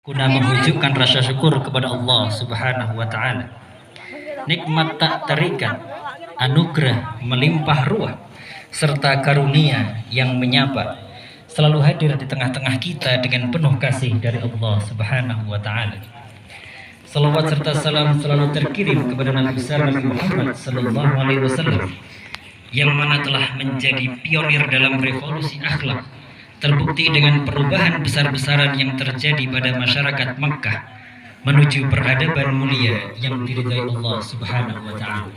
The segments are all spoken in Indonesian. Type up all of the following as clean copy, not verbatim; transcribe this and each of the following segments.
guna menghujukkan rasa syukur kepada Allah Subhanahu wa taala. Nikmat tak terikat, anugerah melimpah ruah, serta karunia yang menyapa selalu hadir di tengah-tengah kita dengan penuh kasih dari Allah Subhanahu wa taala. Salawat serta salam selalu terkirim kepada Nabi besar Nabi Muhammad sallallahu alaihi wasallam yang mana telah menjadi pionir dalam revolusi akhlak, terbukti dengan perubahan besar-besaran yang terjadi pada masyarakat Makkah menuju peradaban mulia yang diridhai Allah Subhanahu wa taala.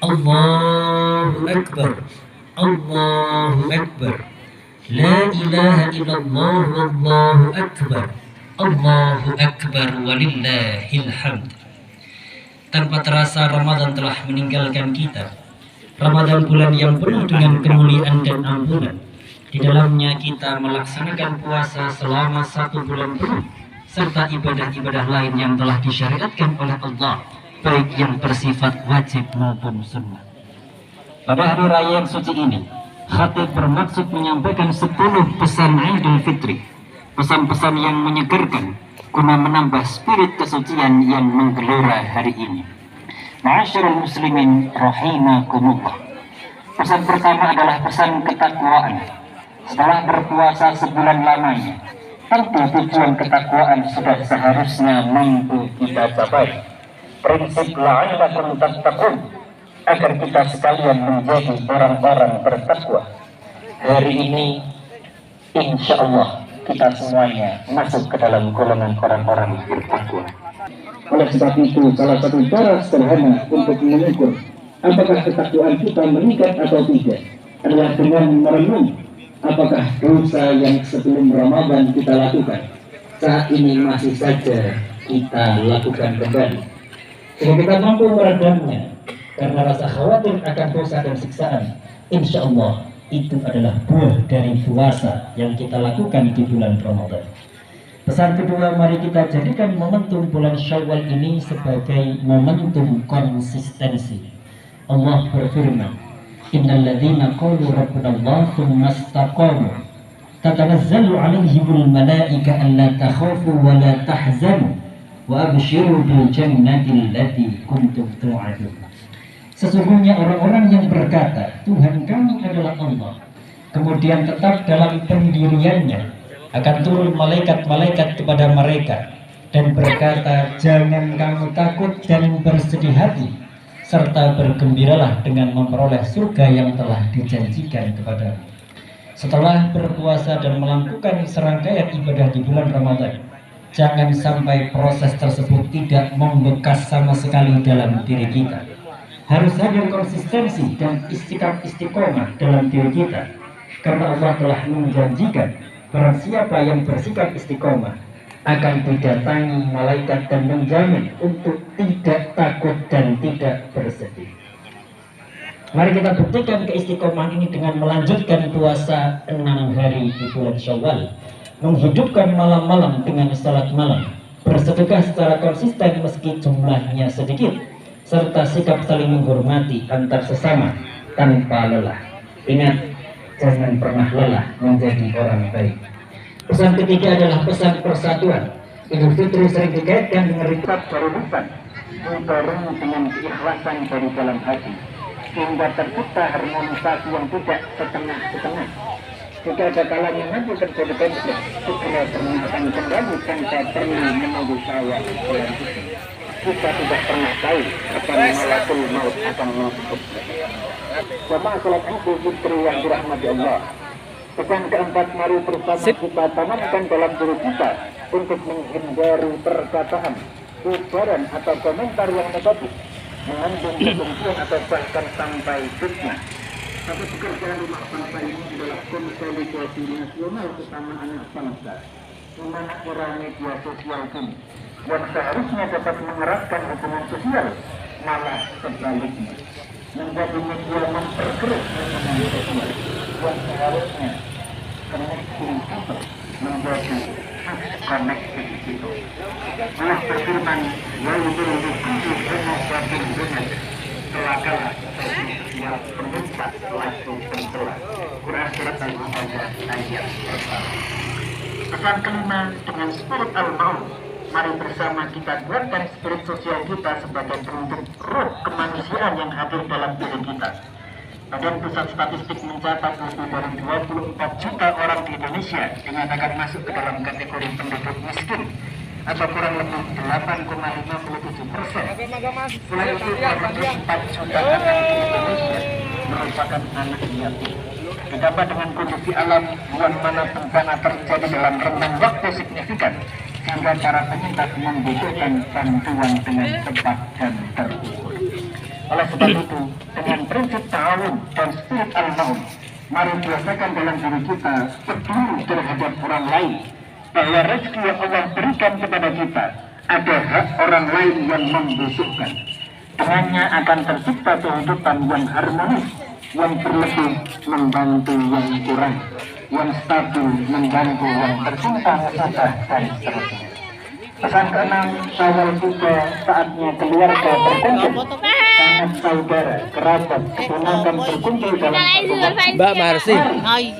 Allahu akbar. Allahu akbar. La ilaha illallah wallahu akbar. Allahu akbar walillahil hamd. Tanpa terasa Ramadan telah meninggalkan kita. Ramadan bulan yang penuh dengan kemuliaan dan ampunan. Di dalamnya kita melaksanakan puasa selama 1 bulan penuh, serta ibadah-ibadah lain yang telah disyariatkan oleh Allah, baik yang bersifat wajib maupun sunnah. Pada hari raya yang suci ini, khatib bermaksud menyampaikan 10 pesan Idul Fitri, pesan-pesan yang menyegarkan guna menambah spirit kesucian yang menggelora hari ini. Ma'asyiral muslimin rahimakumullah. Pesan pertama adalah pesan ketakwaan. Setelah berpuasa sebulan lamanya, tentu tujuan ketakwaan sudah seharusnya mampu kita capai. Prinsip la'allakum tattaqun, agar kita sekalian menjadi orang-orang bertakwa. Hari ini insya Allah kita semuanya masuk ke dalam golongan orang-orang bertakwa. Oleh sebab itu, salah satu cara sederhana untuk mengukur apakah ketakwaan kita meningkat atau tidak adalah dengan merenung apakah dosa yang sebelum Ramadan kita lakukan saat ini masih saja kita lakukan kembali, sehingga kita mampu meredamnya karena rasa khawatir akan dosa dan siksaan. Insya Allah itu adalah buah dari puasa yang kita lakukan di bulan Ramadan. Pesan kedua, mari kita jadikan momentum bulan Syawal ini sebagai momentum konsistensi. Allah berfirman, innal ladzina qalu rabbuna Allah tsumma istaqamu tatanazzalu 'alaihimul malaika alla takhafu wa la tahzanu wa abshiru bil jannati allati kuntum tu'adun. Sesungguhnya orang-orang yang berkata Tuhan kami adalah Allah, kemudian tetap dalam pendiriannya, akan turun malaikat-malaikat kepada mereka dan berkata, jangan kamu takut dan bersedih hati, serta bergembiralah dengan memperoleh surga yang telah dijanjikan kepadamu. Setelah berpuasa dan melakukan serangkaian ibadah di bulan Ramadan, jangan sampai proses tersebut tidak membekas sama sekali dalam diri kita. Harus hadir konsistensi dan istiqomah dalam diri kita, karena Allah telah menjanjikan barang siapa yang bersikap istiqomah akan didatangi malaikat dan menjamin untuk tidak takut dan tidak bersedih. Mari kita buktikan keistiqomahan ini dengan melanjutkan puasa 6 hari di bulan Syawal, menghidupkan malam-malam dengan salat malam, bersedekah secara konsisten meski jumlahnya sedikit, serta sikap saling menghormati antar sesama tanpa lelah. Ingat, jangan pernah lelah menjadi orang baik. Pesan ketiga adalah pesan persatuan. Idul Fitri sering dikaitkan dengan ritual dari lisan, dibarengi dengan keikhlasan dari dalam hati, sehingga tercipta harmonisasi yang tidak setengah-setengah. Jika ada kalanya nanti terjadi konflik, segera bermintaan kembali tanpa perlu menunggu syawal bulan itu. Kita tidak pernah tahu kapan malakul maut akan masuk. Jamaah salat Idul Fitri yang dirahmati Allah. Pesan keempat, mari bersama kita tanamkan dalam diri kita untuk menghindari perkataan, ujaran atau komentar yang negatif, mengandung kebencian atau bahkan sampai fitnah. Tapi pekerjaan rumah bangsa ini adalah konsolidasi nasional utama anak bangsa, di mana era media sosial ini yang seharusnya dapat mengeratkan hubungan sosial, malah sebaliknya menjadi media memperkeruh hubungan sosial yang seharusnya connecting people menjadi disconnecting itu. Allah berfirman, "Wailul likulli humazatin lumazah." Celakalah setiap penyesat pelaku pencela. Quran surat Al-Baqarah ayat pertama. Pesan kelima, dengan spirit al-maut, mari bersama kita kuatkan spirit sosial kita sebagai bentuk ruh kemanusiaan yang hadir dalam diri kita. Badan Pusat Statistik mencatat lebih dari 24 juta orang di Indonesia dinyatakan masuk ke dalam kategori penduduk miskin atau kurang lebih 8,57%. Selain itu, 4 juta anak di Indonesia merupakan anak yatim. Ditambah dengan kondisi alam yang mana bencana terjadi dalam rentang waktu signifikan, sehingga para penyintas membutuhkan bantuan dengan cepat dan terukur. Oleh sebab itu, dengan prinsip ta'awun dan spirit al-maun, mari biasakan dalam diri kita peduli terhadap orang lain, bahwa rezeki yang Allah berikan kepada kita ada hak orang lain yang membutuhkan. Dengannya akan tercipta kehidupan yang harmonis, yang berlebih membantu yang kurang, yang stabil membantu yang tersimpan susah, dan seterusnya. Pesan keenam, Syawal juga saatnya keluarga berkumpul. Sangat saudara, kerabat, keponakan berkumpul dalam satu waktu. Mbak Marsi.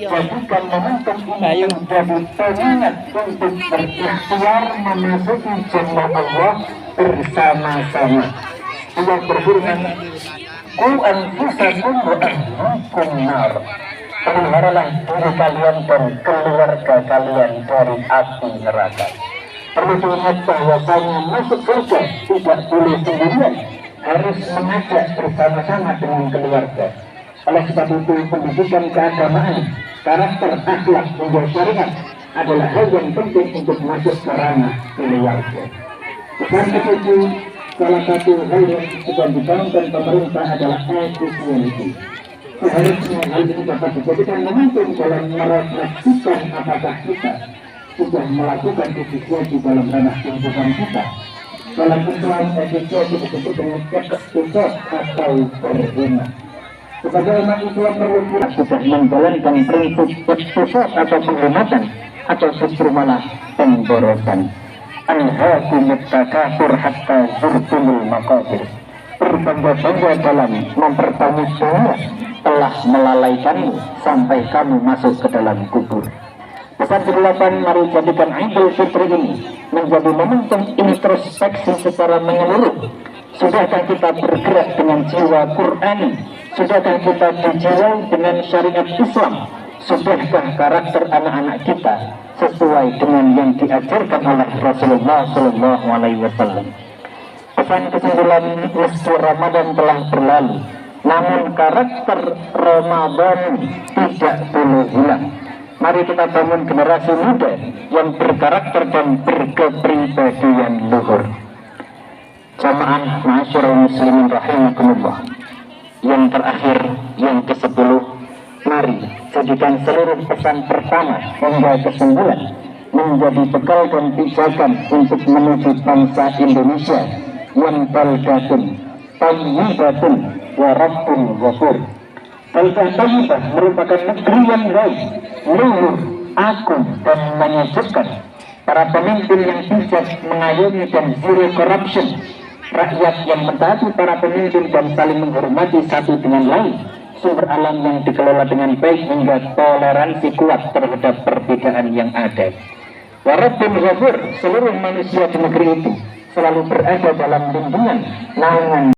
Jadikan momentum ini menjadi pengingat untuk berikhtiar memasuki jannah Allah bersama-sama. Allah berfirman, "Qu anfusakum wa ahlikum nar." Peliharalah diri kalian dan keluarga kalian dari api neraka. Perlu diingat bahwasanya masuk surga tidak boleh sendirian, harus mengajak bersama-sama dengan keluarga. Oleh sebab itu, pendidikan keagamaan, karakter, akhlak, hingga syariat adalah hal yang penting untuk masuk ke ranah keluarga. Pesan ketujuh, salah satu hal yang sedang dibangun pemerintah adalah efisiensi. Seharusnya hal ini dapat dijadikan momentum dalam merefleksikan apakah kita sudah melakukan efisiensi dalam ranah kehidupan kita. Dalam Islam, efisiensi disebut dengan ekspedit atau berguna. Sebagai umat Islam perlu kita sudah menjalankan prinsip ekspedit atau penghematan, atau justru malah pemborosan. Anhaakumut takatsur hatta zurtumul maqabir. Berbangga-bangga dalam memperbanyak dunia telah melalaikanmu sampai kamu masuk ke dalam kubur. Pesan ke-8, mari jadikan Idul Fitri ini menjadi momentum introspeksi secara menyeluruh. Sudahkah kita bergerak dengan jiwa Qur'ani? Sudahkah kita dijiwai dengan syariat Islam? Sudahkah karakter anak-anak kita sesuai dengan yang diajarkan oleh Rasulullah SAW? Pesan ke-9, meski Ramadan telah berlalu, namun karakter Ramadan tidak boleh hilang. Mari kita bangun generasi muda yang berkarakter dan berkepribadian luhur. Jamaah ma'asyiral muslimin rahimakumullah. Yang terakhir, yang ke-10, mari jadikan seluruh pesan pertama hingga ke-9 menjadi bekal dan pijakan untuk menuju bangsa Indonesia yang baldatun tayyibatun wa rabbun ghafur. Bangsa Tayyibah merupakan negeri yang baik, luhur, agung, dan menyejukkan. Para pemimpin yang bijak, mengayomi, dan zero corruption. Rakyat yang mentaati para pemimpin dan saling menghormati satu dengan lain. Sumber alam yang dikelola dengan baik hingga toleransi kuat terhadap perbedaan yang ada. Warabbun ghafur, seluruh manusia di negeri itu selalu berada dalam lindungan, naungan